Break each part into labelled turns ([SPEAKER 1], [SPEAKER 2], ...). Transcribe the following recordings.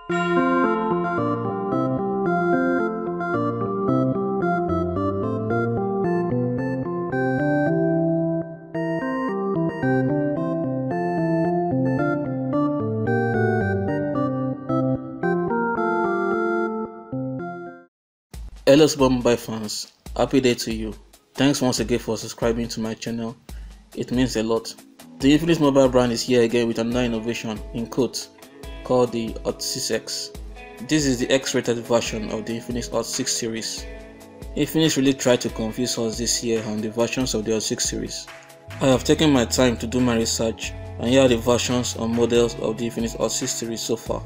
[SPEAKER 1] Hello small mobile fans, happy day to you. Thanks once again for subscribing to my channel, it means a lot. The Infinix mobile brand is here again with another innovation, in quotes, called the Hot 6X. This is the X-rated version of the Infinix Hot 6 series. Infinix really tried to confuse us this year on the versions of the Hot 6 series. I have taken my time to do my research, and here are the versions and models of the Infinix Hot 6 series so far.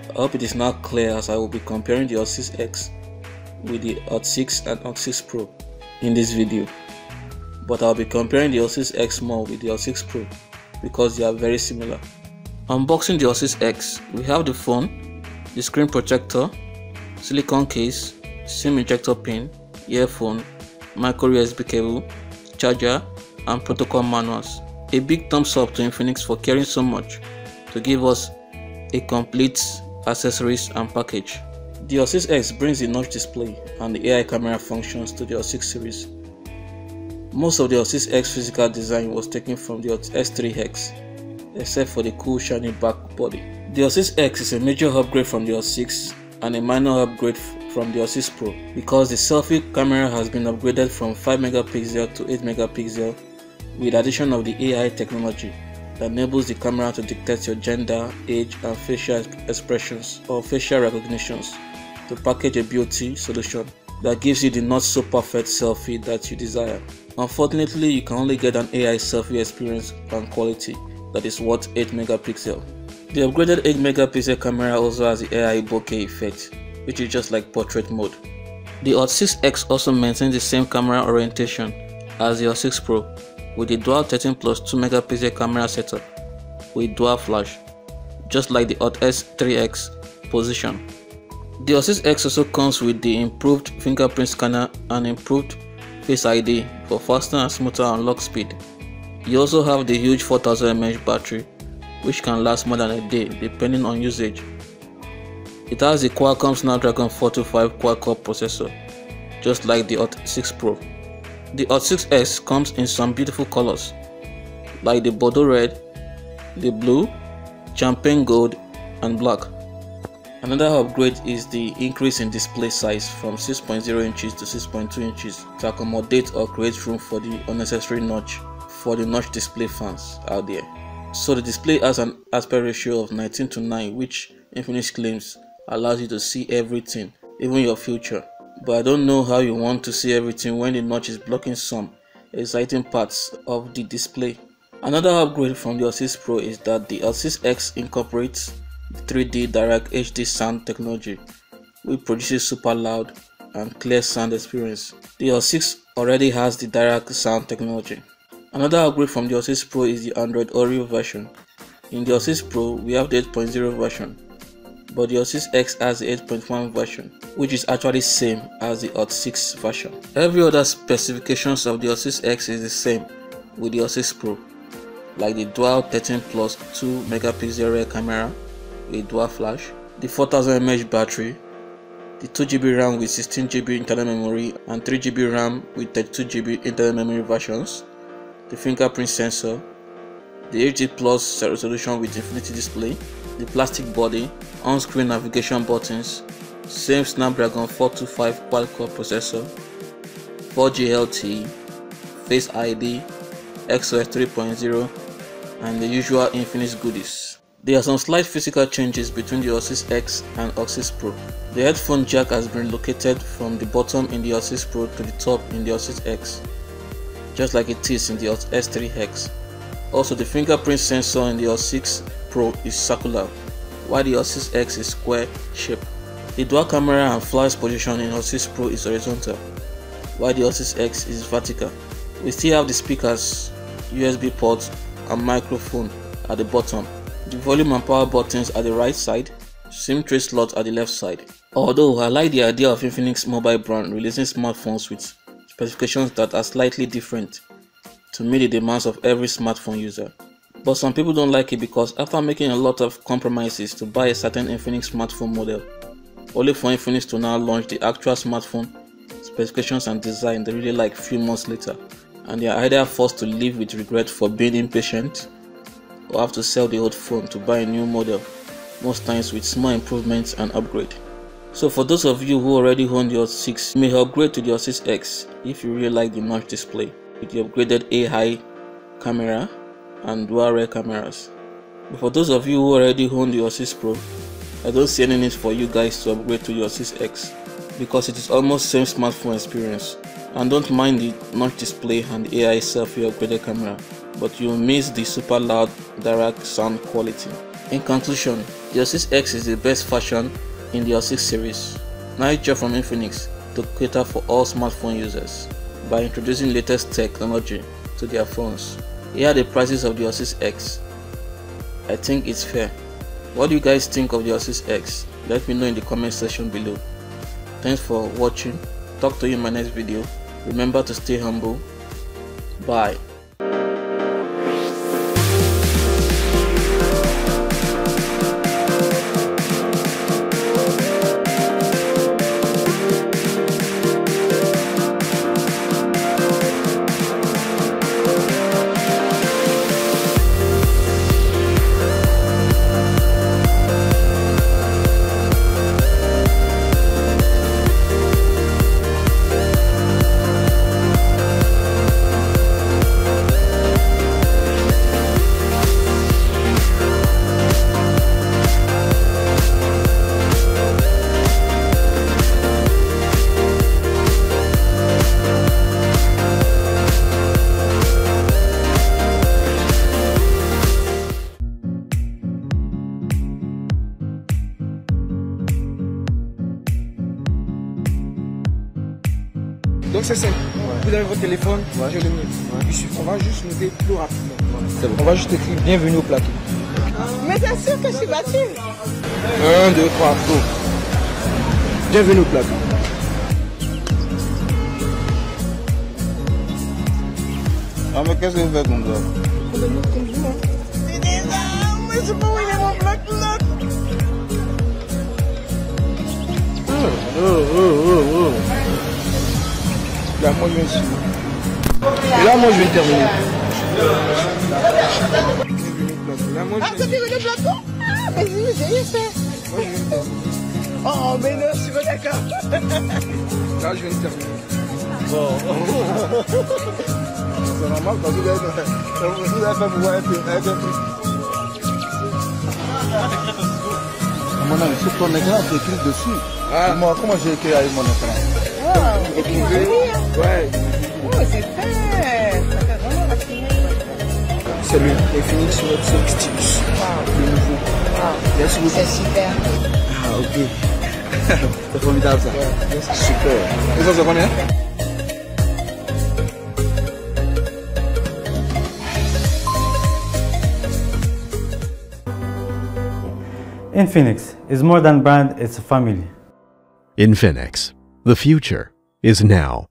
[SPEAKER 1] I hope it is now clear as I will be comparing the Hot 6X with the Hot 6 and Hot 6 Pro in this video, but I'll be comparing the Hot 6X more with the Hot 6 Pro because they are very similar. Unboxing the Hot 6X, we have the phone, the screen protector, silicone case, SIM ejector pin, earphone, micro USB cable, charger, and protocol manuals. A big thumbs up to Infinix for caring so much to give us a complete accessories and package. The Hot 6X brings the notch display and the AI camera functions to the Hot 6 series. Most of the Hot 6X physical design was taken from the Hot S3X, except for the cool shiny back body. The Hot 6X is a major upgrade from the Hot 6 and a minor upgrade from the Hot 6 Pro because the selfie camera has been upgraded from 5 megapixel to 8 megapixel with addition of the AI technology that enables the camera to dictate your gender, age, and facial expressions or facial recognitions to package a beauty solution that gives you the not so perfect selfie that you desire. Unfortunately, you can only get an AI selfie experience and quality that is worth 8 megapixel. The upgraded 8 megapixel camera also has the AI bokeh effect, which is just like portrait mode. The Hot 6X also maintains the same camera orientation as the Hot 6 Pro with the dual 13 plus 2 megapixel camera setup with dual flash, just like the Hot S3X position. The Hot 6X also comes with the improved fingerprint scanner and improved Face ID for faster and smoother unlock speed. You also have the huge 4000 mAh battery, which can last more than a day depending on usage. It has the Qualcomm Snapdragon 425 quad-core processor, just like the Hot 6 Pro. The Hot 6X comes in some beautiful colors, like the Bordeaux red, the blue, champagne gold, and black. Another upgrade is the increase in display size from 6.0 inches to 6.2 inches to accommodate or create room for the unnecessary notch for the notch display fans out there. So the display has an aspect ratio of 19:9, which Infinix claims allows you to see everything, even your future. But I don't know how you want to see everything when the notch is blocking some exciting parts of the display. Another upgrade from the Hot 6 Pro is that the Hot 6X incorporates 3D Direct HD sound technology, which produces super loud and clear sound experience. The Hot 6 already has the direct sound technology. Another upgrade from the Hot 6 Pro is the Android Oreo version. In the Hot 6 Pro, we have the 8.0 version, but the Hot 6X has the 8.1 version, which is actually same as the Hot 6 version. Every other specifications of the Hot 6X is the same with the Hot 6 Pro, like the dual 13 plus 2 megapixel rear camera with dual flash, the 4000 mAh battery, the 2GB RAM with 16GB internal memory and 3GB RAM with 32GB internal memory versions, the fingerprint sensor, the HD Plus resolution with infinity display, the plastic body, on-screen navigation buttons, same Snapdragon 425 quad-core processor, 4G LTE, Face ID, XOS 3.0, and the usual Infinix goodies. There are some slight physical changes between the Hot 6X and Hot 6 Pro. The headphone jack has been located from the bottom in the Hot 6 Pro to the top in the Hot 6X, just like it is in the Hot S3X. Also, the fingerprint sensor in the Hot 6 Pro is circular, while the Hot 6X is square shaped. The dual camera and flash position in Hot 6 Pro is horizontal, while the Hot 6X is vertical. We still have the speakers, USB ports, and microphone at the bottom. The volume and power buttons at the right side, SIM tray slot at the left side. Although I like the idea of Infinix mobile brand releasing smartphones with specifications that are slightly different to meet the demands of every smartphone user. But some people don't like it because after making a lot of compromises to buy a certain Infinix smartphone model, only for Infinix to now launch the actual smartphone specifications and design they really like few months later, and they are either forced to live with regret for being impatient or have to sell the old phone to buy a new model, most times with small improvements and upgrade. So for those of you who already own the Hot 6, you may upgrade to the Hot 6X if you really like the notch display with the upgraded AI camera and dual rear cameras. But for those of you who already own the Hot 6 Pro, I don't see any need for you guys to upgrade to your 6X because it is almost same smartphone experience, and don't mind the notch display and the AI selfie upgraded camera, but you'll miss the super loud direct sound quality. In conclusion, the 6X is the best version in the 6 series. Nice job from Infinix to cater for all smartphone users by introducing latest technology to their phones. Here are the prices of the 6X. I think it's fair. What do you guys think of the 6X? Let me know in the comment section below. Thanks for watching. Talk to you in my next video. Remember to stay humble. Bye.
[SPEAKER 2] Donc c'est simple, vous avez votre téléphone, j'ai le mien. On va juste noter plus rapidement. On va juste écrire bienvenue au plateau.
[SPEAKER 3] Mais c'est sûr que je suis battue.
[SPEAKER 2] 1, 2, 3, go. Bienvenue au plateau.
[SPEAKER 4] Ah mais qu'est-ce que vous faites comme ça?
[SPEAKER 3] On le note comme vous, hein. C'est des armes, mais je sais pas où il est mon bloc-notes.
[SPEAKER 2] Là, moi, je viens ici. Et là, moi, je vais terminer.
[SPEAKER 3] Ah, c'est bienvenue au plateau? Ah, mais j'ai rien fait.
[SPEAKER 2] Moi, je viens terminer.
[SPEAKER 3] Oh, mais non, je suis pas d'accord.
[SPEAKER 2] Là, je viens terminer. Bon. C'est normal parce que vous avez fait pouvoir être un peu.
[SPEAKER 4] Mon ami, sur ton écran, tu écris dessus.
[SPEAKER 2] Ah.
[SPEAKER 4] Moi, comment j'ai écrit avec mon écran?
[SPEAKER 3] Oh,
[SPEAKER 2] Ouais.
[SPEAKER 3] oh, c'est fait. Ça fait vraiment raffiné.
[SPEAKER 2] C'est le Infinix Hot Stylus. Le nouveau. Merci beaucoup.
[SPEAKER 3] C'est super.
[SPEAKER 2] Ah, ok.
[SPEAKER 4] C'est formidable ça.
[SPEAKER 2] Ouais, super. Et ça, c'est combien?
[SPEAKER 5] Infinix is more than brand, it's a family.
[SPEAKER 6] Infinix, the future is now.